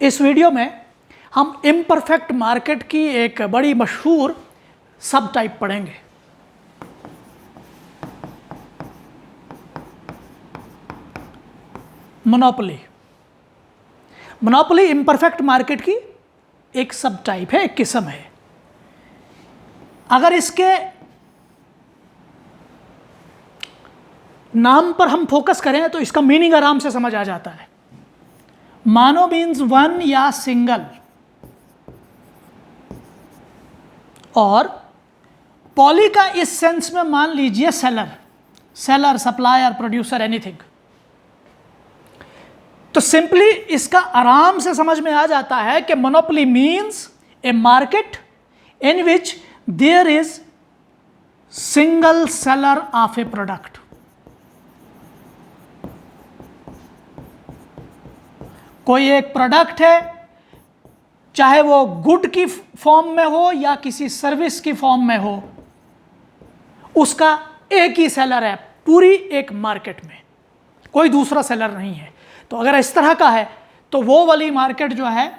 इस वीडियो में हम इम्परफेक्ट मार्केट की एक बड़ी मशहूर सब टाइप पढ़ेंगे। मोनोपोली। मोनोपोली इम्परफेक्ट मार्केट की एक सब टाइप है, एक किस्म है। अगर इसके नाम पर हम फोकस करें तो इसका मीनिंग आराम से समझ आ जाता है। मानो मीन्स वन या सिंगल, और पॉली का इस सेंस में मान लीजिए सेलर, सप्लायर, प्रोड्यूसर, एनीथिंग। तो सिंपली इसका आराम से समझ में आ जाता है कि monopoly means a market in which there is single seller of a product. कोई एक प्रोडक्ट है, चाहे वो गुड की फॉर्म में हो या किसी सर्विस की फॉर्म में हो, उसका एक ही सेलर है पूरी एक मार्केट में, कोई दूसरा सेलर नहीं है। तो अगर इस तरह का है तो वो वाली मार्केट जो है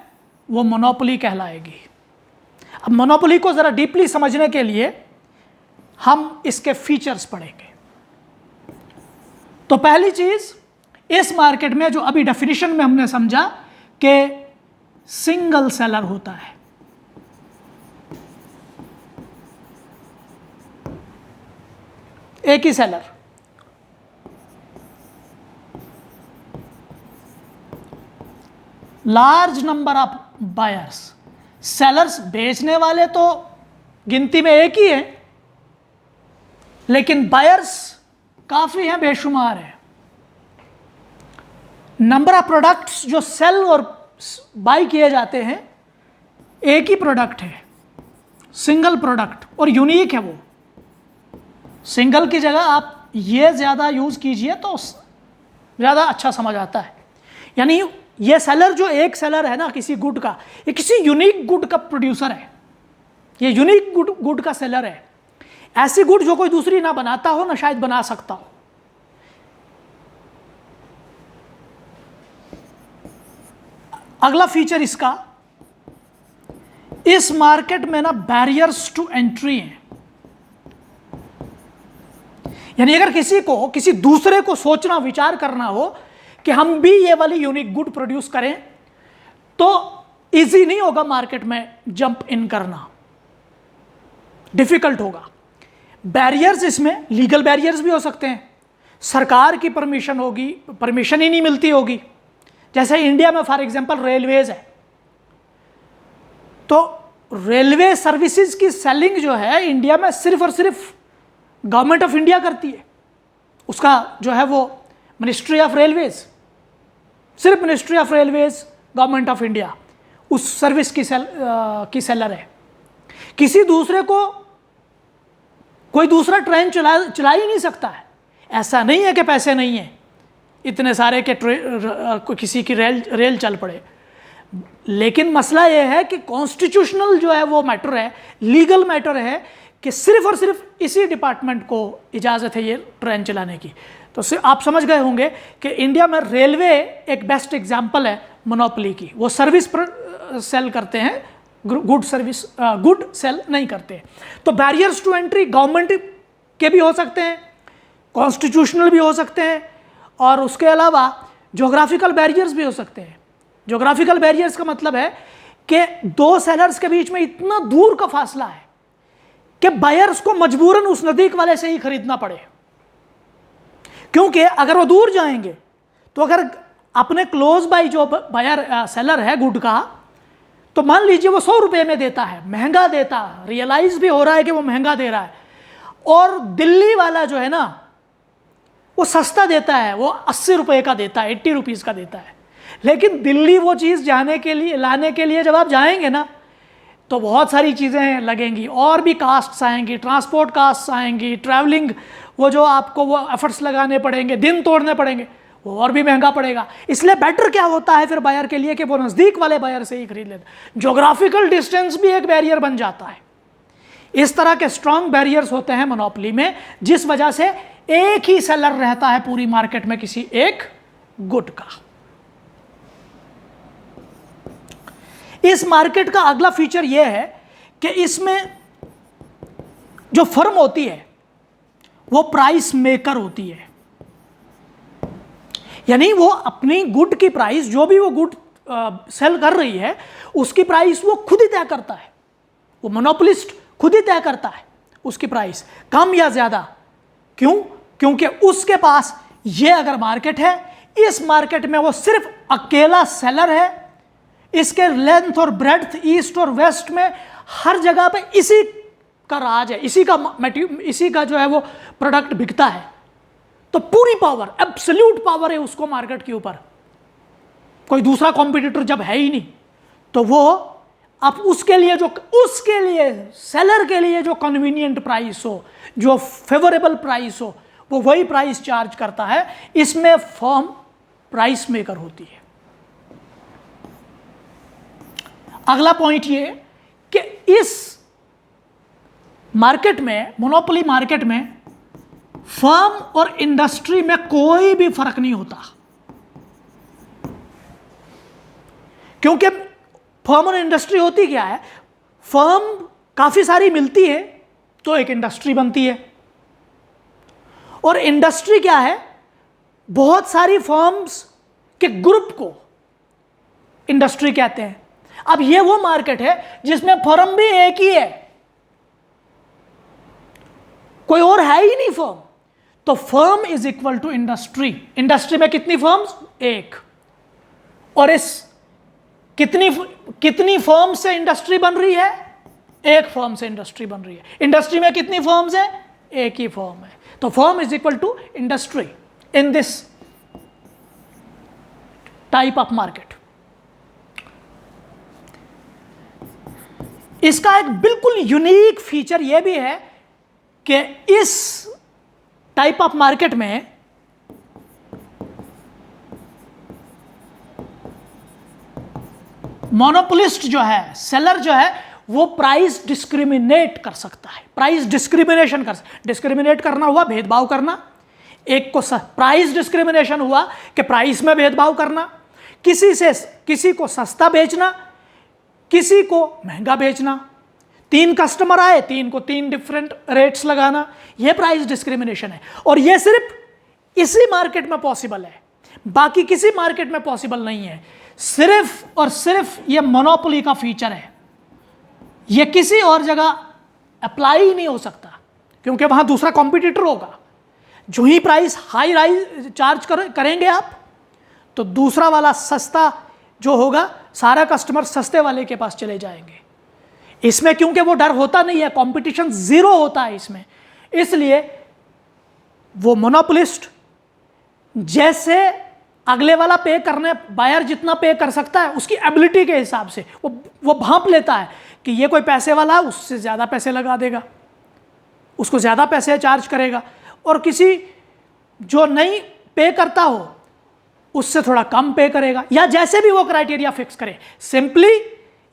वो मोनोपोली कहलाएगी। अब मोनोपोली को ज़रा डीपली समझने के लिए हम इसके फीचर्स पढ़ेंगे। तो पहली चीज़, इस मार्केट में जो अभी डेफिनेशन में हमने समझा कि सिंगल सेलर होता है। एक ही seller. Large number of buyers. Sellers, बेचने वाले तो गिनती में एक ही है, लेकिन बायर्स काफी हैं, बेशुमार हैं। नंबर ऑफ प्रोडक्ट्स जो सेल और बाई किए जाते हैं, एक ही प्रोडक्ट है, सिंगल प्रोडक्ट, और यूनिक है वो। सिंगल की जगह आप ये ज़्यादा यूज़ कीजिए तो ज़्यादा अच्छा समझ आता है। यानी ये सेलर, जो एक सेलर है ना किसी गुड का, ये किसी यूनिक गुड का प्रोड्यूसर है, ये यूनिक गुड का सेलर है। ऐसी गुड जो कोई दूसरी ना बनाता हो, ना शायद बना सकता हो। अगला फीचर इसका, इस मार्केट में ना बैरियर्स टू एंट्री हैं। यानी अगर किसी दूसरे को सोचना, विचार करना हो कि हम भी ये वाली यूनिक गुड प्रोड्यूस करें, तो इजी नहीं होगा मार्केट में जंप इन करना, डिफिकल्ट होगा। बैरियर्स इसमें लीगल बैरियर्स भी हो सकते हैं, सरकार की परमिशन होगी, परमिशन ही नहीं मिलती होगी। जैसे इंडिया में फॉर एग्जांपल रेलवेज है, तो रेलवे सर्विसेज की सेलिंग जो है इंडिया में सिर्फ और सिर्फ गवर्नमेंट ऑफ इंडिया करती है। उसका जो है वो मिनिस्ट्री ऑफ रेलवेज, सिर्फ ministry of railways, government of India उस सर्विस की सेलर है। किसी दूसरे को कोई दूसरा ट्रेन चला ही नहीं सकता है। ऐसा नहीं है कि पैसे नहीं है, इतने सारे के किसी की रेल चल पड़े। लेकिन मसला यह है कि कॉन्स्टिट्यूशनल जो है वो मैटर है, लीगल मैटर है कि सिर्फ और सिर्फ इसी डिपार्टमेंट को इजाज़त है ये ट्रेन चलाने की। तो आप समझ गए होंगे कि इंडिया में रेलवे एक बेस्ट एग्जांपल है मोनोपोली की। वो सर्विस सेल करते हैं, गुड सर्विस, गुड सेल नहीं करते। तो बैरियर्स टू एंट्री गवर्नमेंट के भी हो सकते हैं, कॉन्स्टिट्यूशनल भी हो सकते हैं, और उसके अलावा ज्योग्राफिकल बैरियर्स भी हो सकते हैं। ज्योग्राफिकल बैरियर्स का मतलब है कि दो सेलर्स के बीच में इतना दूर का फासला है कि बायर्स को मजबूरन उस नज़दीक वाले से ही खरीदना पड़े। क्योंकि अगर वो दूर जाएंगे तो अगर अपने क्लोज बाई जो बायर सेलर है गुड का, तो मान लीजिए वो 100 रुपये में देता है, महंगा देता है, रियलाइज भी हो रहा है कि वो महंगा दे रहा है, और दिल्ली वाला जो है ना वो सस्ता देता है, वो 80 रुपये का देता है, 80 रुपीज़ का देता है। लेकिन दिल्ली वो चीज़ लाने के लिए जब आप जाएंगे ना, तो बहुत सारी चीज़ें लगेंगी, और भी कास्ट्स आएंगी, ट्रांसपोर्ट कास्ट्स आएंगी, ट्रैवलिंग, वो जो आपको वो एफर्ट्स लगाने पड़ेंगे, दिन तोड़ने पड़ेंगे, वो और भी महंगा पड़ेगा। इसलिए बेटर क्या होता है फिर बायर के लिए कि वो नज़दीक वाले बायर से ही खरीद लेते। ज्योग्राफिकल डिस्टेंस भी एक बैरियर बन जाता है। इस तरह के स्ट्रॉन्ग बैरियर्स होते हैं मोनोपोली में, जिस वजह से एक ही सेलर रहता है पूरी मार्केट में किसी एक गुड का। इस मार्केट का अगला फीचर यह है कि इसमें जो फर्म होती है वो प्राइस मेकर होती है, यानी वो अपनी गुड की प्राइस, जो भी वो गुड सेल कर रही है उसकी प्राइस वो खुद ही तय करता है। वो मोनोपोलिस्ट खुद ही तय करता है उसकी प्राइस, कम या ज्यादा। क्यों? क्योंकि उसके पास ये अगर मार्केट है, इस मार्केट में वो सिर्फ अकेला सेलर है, इसके लेंथ और ब्रेड्थ ईस्ट और वेस्ट में हर जगह पे इसी का राज है, इसी का जो है वो प्रोडक्ट बिकता है। तो पूरी पावर, एब्सोल्यूट पावर है उसको मार्केट के ऊपर, कोई दूसरा कॉम्पिटिटर जब है ही नहीं, तो वो अब उसके लिए सेलर के लिए जो कन्वीनियंट प्राइस हो, जो फेवरेबल प्राइस हो, वो वही प्राइस चार्ज करता है। इसमें फर्म प्राइस मेकर होती है। अगला पॉइंट ये कि इस मार्केट में, मोनोपोली मार्केट में, फर्म और इंडस्ट्री में कोई भी फर्क नहीं होता, क्योंकि फर्म और इंडस्ट्री होती क्या है, फर्म काफी सारी मिलती है तो एक इंडस्ट्री बनती है, और इंडस्ट्री क्या है, बहुत सारी फर्म्स के ग्रुप को इंडस्ट्री कहते हैं। अब ये वो मार्केट है जिसमें फर्म भी एक ही है, कोई और है ही नहीं फर्म, तो firm is equal to industry. Industry में कितनी फर्म्स? एक। और इस कितनी फर्म से इंडस्ट्री बन रही है? एक फर्म से इंडस्ट्री बन रही है। इंडस्ट्री में कितनी फर्म्स है? एक ही फर्म है। तो firm is equal to industry in this type of market. इसका एक बिल्कुल यूनिक फीचर यह भी है कि इस टाइप ऑफ मार्केट में मोनोपोलिस्ट जो है, सेलर जो है, वो प्राइस डिस्क्रिमिनेट कर सकता है। प्राइस डिस्क्रिमिनेशन डिस्क्रिमिनेट करना हुआ भेदभाव करना, एक को प्राइस डिस्क्रिमिनेशन हुआ कि प्राइस में भेदभाव करना, किसी को सस्ता बेचना, किसी को महंगा बेचना, 3 कस्टमर आए, 3 को 3 डिफरेंट रेट्स लगाना, यह प्राइस डिस्क्रिमिनेशन है। और यह सिर्फ इसी मार्केट में पॉसिबल है, बाकी किसी मार्केट में पॉसिबल नहीं है। सिर्फ और सिर्फ यह मोनोपोली का फीचर है, यह किसी और जगह अप्लाई ही नहीं हो सकता, क्योंकि वहां दूसरा कॉम्पिटिटर होगा। जो ही प्राइस हाई चार्ज करेंगे आप, तो दूसरा वाला सस्ता जो होगा, सारा कस्टमर सस्ते वाले के पास चले जाएंगे। इसमें क्योंकि वो डर होता नहीं है, कंपटीशन जीरो होता है इसमें, इसलिए वो मोनोपोलिस्ट जैसे अगले वाला पे करने, बायर जितना पे कर सकता है उसकी एबिलिटी के हिसाब से वो भांप लेता है कि ये कोई पैसे वाला है, उससे ज़्यादा पैसे लगा देगा, उसको ज़्यादा पैसे चार्ज करेगा, और किसी जो नहीं पे करता हो उससे थोड़ा कम पे करेगा, या जैसे भी वो क्राइटेरिया फिक्स करे। सिंपली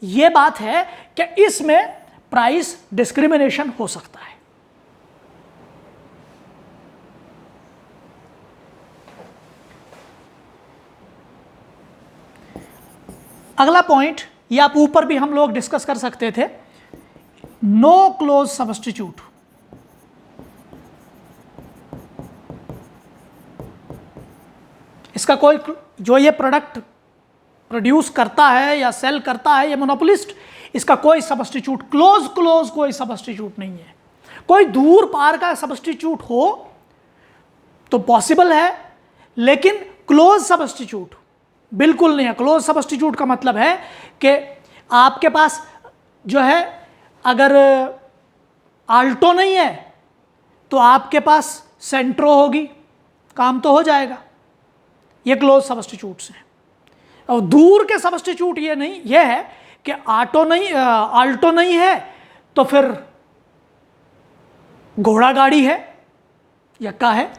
ये बात है कि इसमें प्राइस डिस्क्रिमिनेशन हो सकता है। अगला पॉइंट, ये आप ऊपर भी हम लोग डिस्कस कर सकते थे, नो क्लोज सब्स्टिट्यूट। इसका कोई, जो ये प्रोडक्ट प्रोड्यूस करता है या सेल करता है ये मोनोपोलिस्ट, इसका कोई सब्स्टिट्यूट, क्लोज कोई सब्स्टिट्यूट नहीं है। कोई दूर पार का सब्स्टिट्यूट हो तो पॉसिबल है, लेकिन क्लोज सब्स्टिट्यूट बिल्कुल नहीं है। क्लोज सब्स्टिट्यूट का मतलब है कि आपके पास जो है, अगर आल्टो नहीं है तो आपके पास सेंट्रो होगी, काम तो हो जाएगा। ये क्लोज सब्स्टिट्यूट्स हैं। और दूर के सब्स्टिट्यूट ये है कि आल्टो नहीं है तो फिर घोड़ा गाड़ी है, यक्का है,